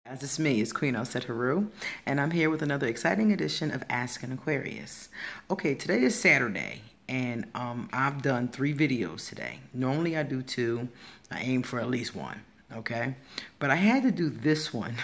As it's me, it's Queen Set Haru, and I'm here with another exciting edition of Ask An Aquarius. Okay, today is Saturday, and I've done 3 videos today. Normally I do 2. I aim for at least 1, okay? But I had to do this one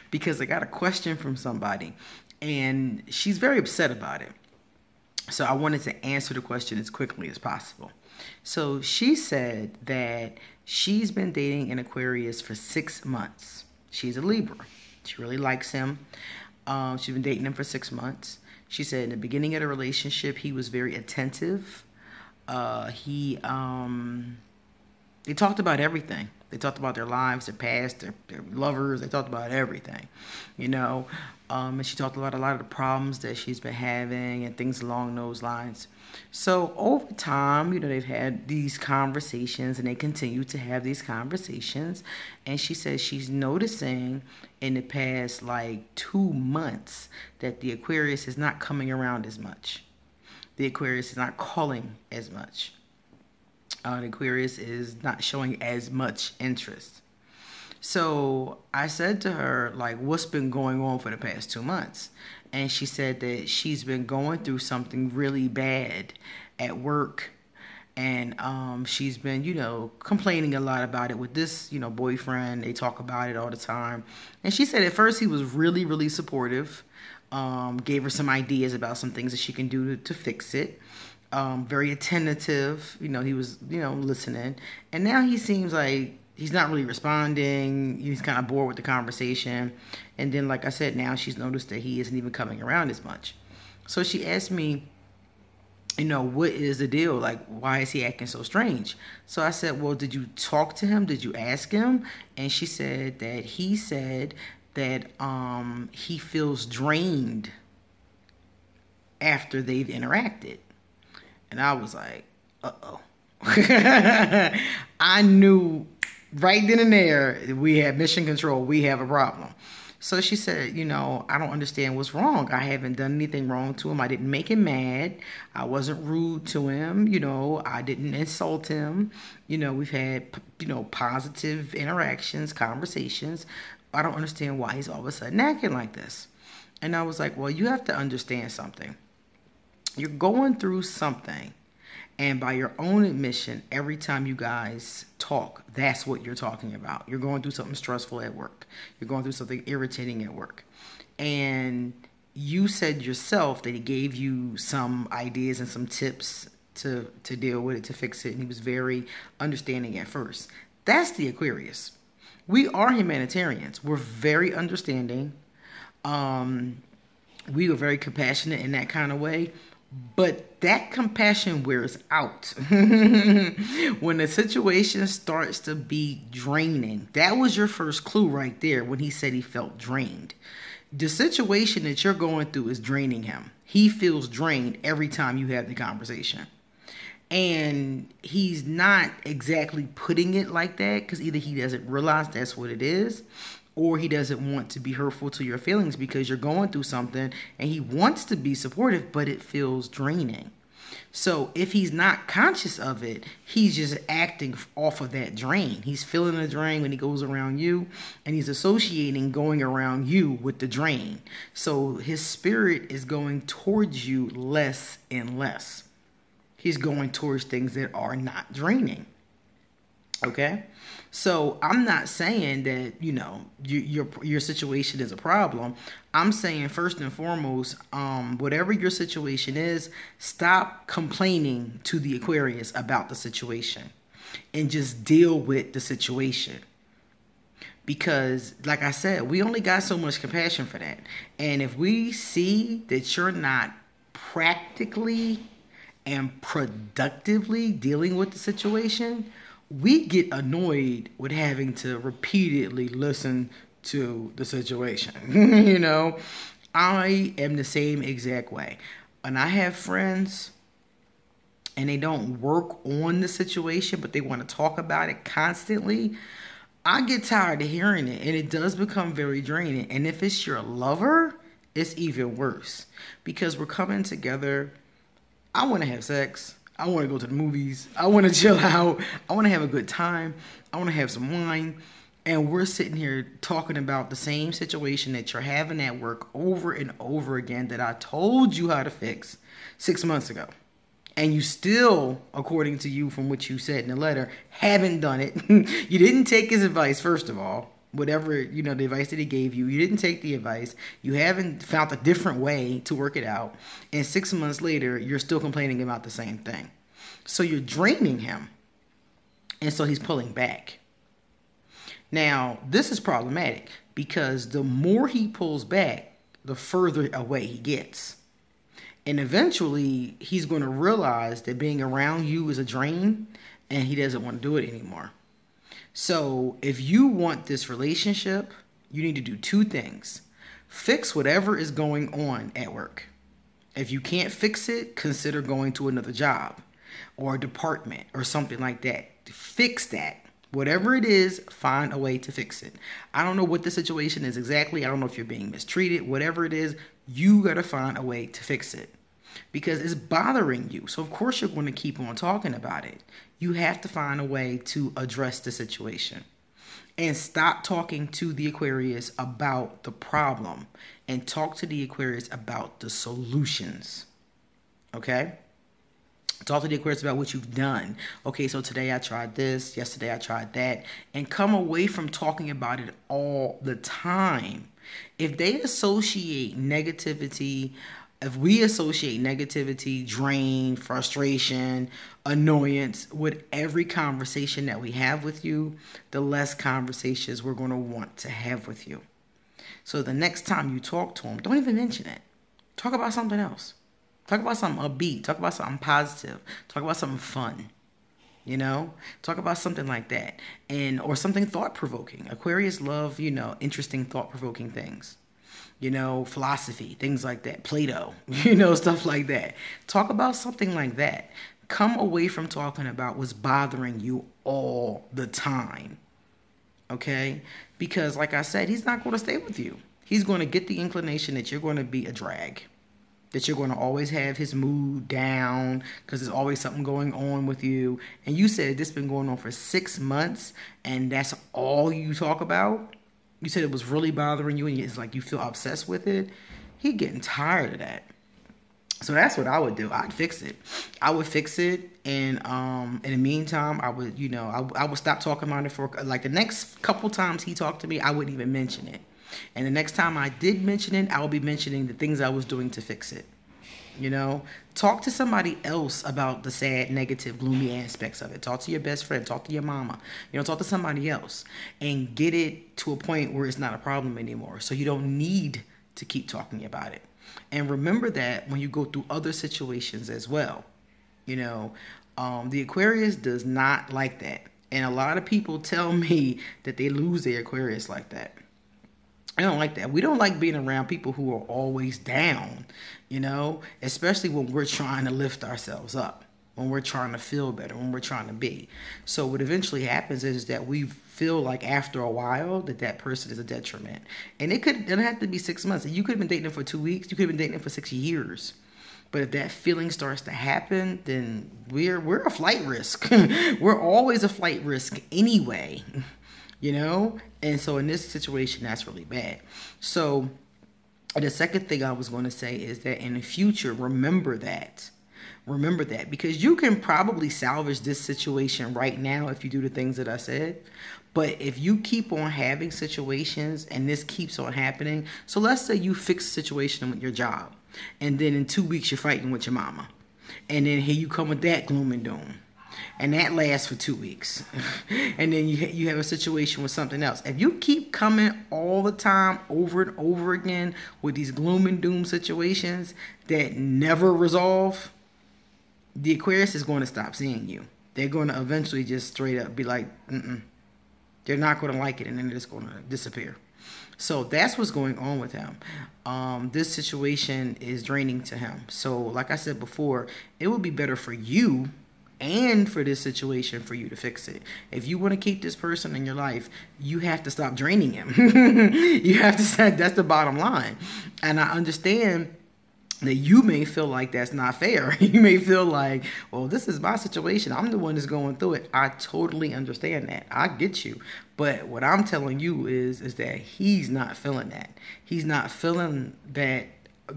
because I got a question from somebody, and she's very upset about it. So I wanted to answer the question as quickly as possible. So she said that she's been dating an Aquarius for 6 months. She's a Libra. She really likes him. She's been dating him for 6 months. She said in the beginning of the relationship, he was very attentive. They talked about everything. They talked about their lives, their past, their lovers. They talked about everything, you know. And she talked about a lot of the problems that she's been having and things along those lines. So over time, you know, they've had these conversations and they continue to have these conversations. And she says she's noticing in the past like 2 months that the Aquarius is not coming around as much. The Aquarius is not calling as much. The Aquarius is not showing as much interest. So I said to her, like, what's been going on for the past 2 months? And she said that she's been going through something really bad at work. And she's been, you know, complaining a lot about it with this, you know, boyfriend. They talk about it all the time. And she said at first he was really, really supportive. Gave her some ideas about some things that she can do to fix it. Very attentive. You know, he was, you know, listening. And now he seems like he's not really responding. He's kind of bored with the conversation. And then, like I said, now she's noticed that he isn't even coming around as much. So she asked me, you know, what is the deal? Like, why is he acting so strange? So I said, well, did you talk to him? Did you ask him? And she said that he said that he feels drained after they've interacted. And I was like, uh-oh. I knew right then and there, we had mission control. We have a problem. So she said, you know, I don't understand what's wrong. I haven't done anything wrong to him. I didn't make him mad. I wasn't rude to him. You know, I didn't insult him. You know, we've had, you know, positive interactions, conversations. I don't understand why he's all of a sudden acting like this. And I was like, well, you have to understand something. You're going through something. And by your own admission, every time you guys talk, that's what you're talking about. You're going through something stressful at work. You're going through something irritating at work. And you said yourself that he gave you some ideas and some tips to deal with it, to fix it. And he was very understanding at first. That's the Aquarius. We are humanitarians. We're very understanding. We are very compassionate in that kind of way. But that compassion wears out when the situation starts to be draining. That was your first clue right there when he said he felt drained. The situation that you're going through is draining him. He feels drained every time you have the conversation. And he's not exactly putting it like that because either he doesn't realize that's what it is, or he doesn't want to be hurtful to your feelings because you're going through something and he wants to be supportive, but it feels draining. So if he's not conscious of it, he's just acting off of that drain. He's feeling the drain when he goes around you, and he's associating going around you with the drain. So his spirit is going towards you less and less. He's going towards things that are not draining. Okay, so I'm not saying that, you know, your situation is a problem. I'm saying first and foremost, whatever your situation is, stop complaining to the Aquarius about the situation and just deal with the situation. Because, like I said, we only got so much compassion for that. And if we see that you're not practically and productively dealing with the situation, we get annoyed with having to repeatedly listen to the situation. You know, I am the same exact way. And I have friends and they don't work on the situation, but they want to talk about it constantly. I get tired of hearing it, and it does become very draining. And if it's your lover, it's even worse because we're coming together. I want to have sex. I want to go to the movies. I want to chill out. I want to have a good time. I want to have some wine. And we're sitting here talking about the same situation that you're having at work over and over again that I told you how to fix 6 months ago. And you still, according to you from what you said in the letter, haven't done it. You didn't take his advice, first of all. Whatever, the advice that he gave you, you didn't take the advice. You haven't found a different way to work it out. And 6 months later, you're still complaining about the same thing. So you're draining him. And so he's pulling back. Now, this is problematic because the more he pulls back, the further away he gets. And eventually, he's going to realize that being around you is a drain and he doesn't want to do it anymore. So if you want this relationship, you need to do two things. Fix whatever is going on at work. If you can't fix it, consider going to another job or a department or something like that. Fix that. Whatever it is, find a way to fix it. I don't know what the situation is exactly. I don't know if you're being mistreated. Whatever it is, you got to find a way to fix it because it's bothering you. So, of course, you're going to keep on talking about it. You have to find a way to address the situation and stop talking to the Aquarius about the problem and talk to the Aquarius about the solutions. Okay? Talk to the Aquarius about what you've done. Okay, so today I tried this. Yesterday I tried that. And come away from talking about it all the time. If they associate negativity, if we associate negativity, drain, frustration, annoyance with every conversation that we have with you, the less conversations we're going to want to have with you. So the next time you talk to them, don't even mention it. Talk about something else. Talk about something upbeat. Talk about something positive. Talk about something fun. Talk about something like that. Or something thought-provoking. Aquarius love, interesting thought-provoking things. Philosophy, things like that. Plato, stuff like that. Talk about something like that. Come away from talking about what's bothering you all the time. Okay? Because like I said, he's not going to stay with you. He's going to get the inclination that you're going to be a drag. That you're going to always have his mood down because there's always something going on with you. And you said this has been going on for 6 months and that's all you talk about. You said it was really bothering you and it's like you feel obsessed with it. He's getting tired of that. So that's what I would do. I'd fix it. I would fix it. And in the meantime, I would, I would stop talking about it for like the next couple times he talked to me, I wouldn't even mention it. And the next time I did mention it, I will be mentioning the things I was doing to fix it. Talk to somebody else about the sad, negative, gloomy aspects of it. Talk to your best friend. Talk to your mama. Talk to somebody else and get it to a point where it's not a problem anymore. So you don't need to keep talking about it. And remember that when you go through other situations as well. The Aquarius does not like that. And a lot of people tell me that they lose their Aquarius like that. I don't like that. We don't like being around people who are always down, especially when we're trying to lift ourselves up, when we're trying to feel better, when we're trying to be. So what eventually happens is that we feel like after a while that person is a detriment. And it doesn't have to be 6 months. You could have been dating them for 2 weeks. You could have been dating them for 6 years. But if that feeling starts to happen, then we're a flight risk. We're always a flight risk anyway. And so in this situation, that's really bad. So the second thing I was going to say is that in the future, remember that because you can probably salvage this situation right now if you do the things that I said. But if you keep on having situations and this keeps on happening, so let's say you fix a situation with your job and then in 2 weeks you're fighting with your mama. And then here you come with that gloom and doom. And that lasts for 2 weeks. And then you have a situation with something else. If you keep coming all the time over and over again with these gloom and doom situations that never resolve, the Aquarius is going to stop seeing you. They're going to eventually just straight up be like, They're not going to like it and then they're just going to disappear. So that's what's going on with him. This situation is draining to him. So like I said before, it would be better for you and for this situation for you to fix it. If you want to keep this person in your life, you have to stop draining him. You have to say that's the bottom line. And I understand Now, you may feel like that's not fair. You may feel like, well, this is my situation. I'm the one that's going through it. I totally understand that. I get you. But what I'm telling you is that he's not feeling that. He's not feeling that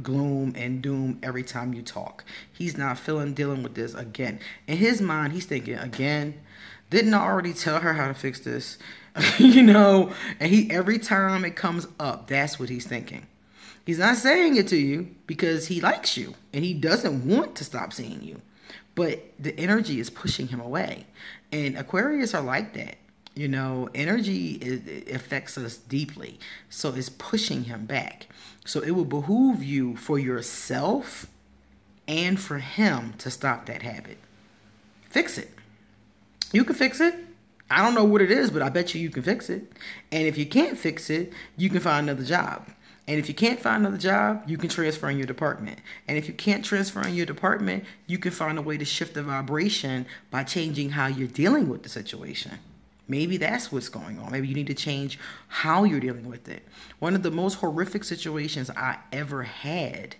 gloom and doom every time you talk. He's not feeling dealing with this again. In his mind, he's thinking, again, didn't I already tell her how to fix this? And every time it comes up, that's what he's thinking. He's not saying it to you because he likes you and he doesn't want to stop seeing you. But the energy is pushing him away. And Aquarius are like that. Energy affects us deeply. So it's pushing him back. So it will behoove you for yourself and for him to stop that habit. Fix it. You can fix it. I don't know what it is, but I bet you can fix it. And if you can't fix it, you can find another job. And if you can't find another job, you can transfer in your department. And if you can't transfer in your department, you can find a way to shift the vibration by changing how you're dealing with the situation. Maybe that's what's going on. Maybe you need to change how you're dealing with it. One of the most horrific situations I ever had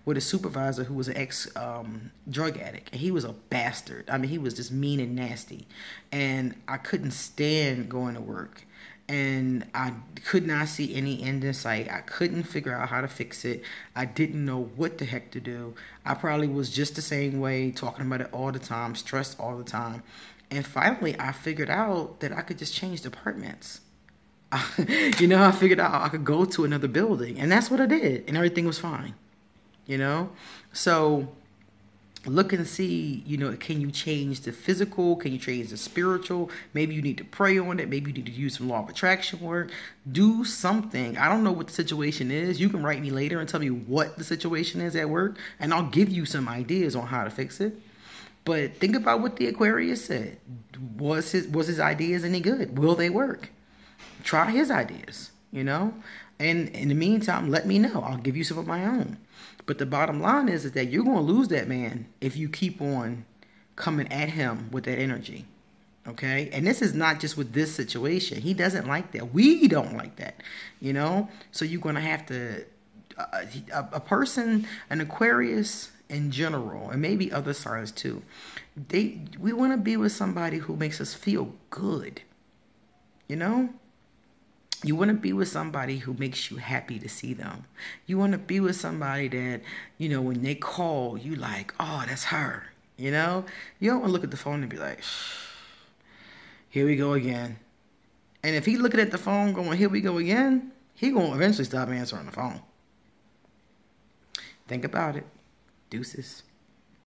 with a supervisor who was an ex-drug addict. And he was a bastard. I mean, he was just mean and nasty. And I couldn't stand going to work. And I could not see any end in sight. I couldn't figure out how to fix it. I didn't know what the heck to do. I probably was just the same way, talking about it all the time, stressed all the time. And finally, I figured out that I could just change departments. I figured out I could go to another building. And that's what I did. And everything was fine. So look and see, can you change the physical? Can you change the spiritual? Maybe you need to pray on it. Maybe you need to use some law of attraction work. Do something. I don't know what the situation is. You can write me later and tell me what the situation is at work, and I'll give you some ideas on how to fix it. But think about what the Aquarius said. Was his ideas any good? Will they work? Try his ideas, And in the meantime, let me know. I'll give you some of my own. But the bottom line is that you're going to lose that man if you keep on coming at him with that energy. Okay? And this is not just with this situation. He doesn't like that. We don't like that. So you're going to have to... a person, an Aquarius in general, and maybe other signs too, we want to be with somebody who makes us feel good. You want to be with somebody who makes you happy to see them. You want to be with somebody that, when they call, you like, oh, that's her. You don't want to look at the phone and be like, here we go again. And if he looking at the phone going, here we go again, he going to eventually stop answering the phone. Think about it. Deuces.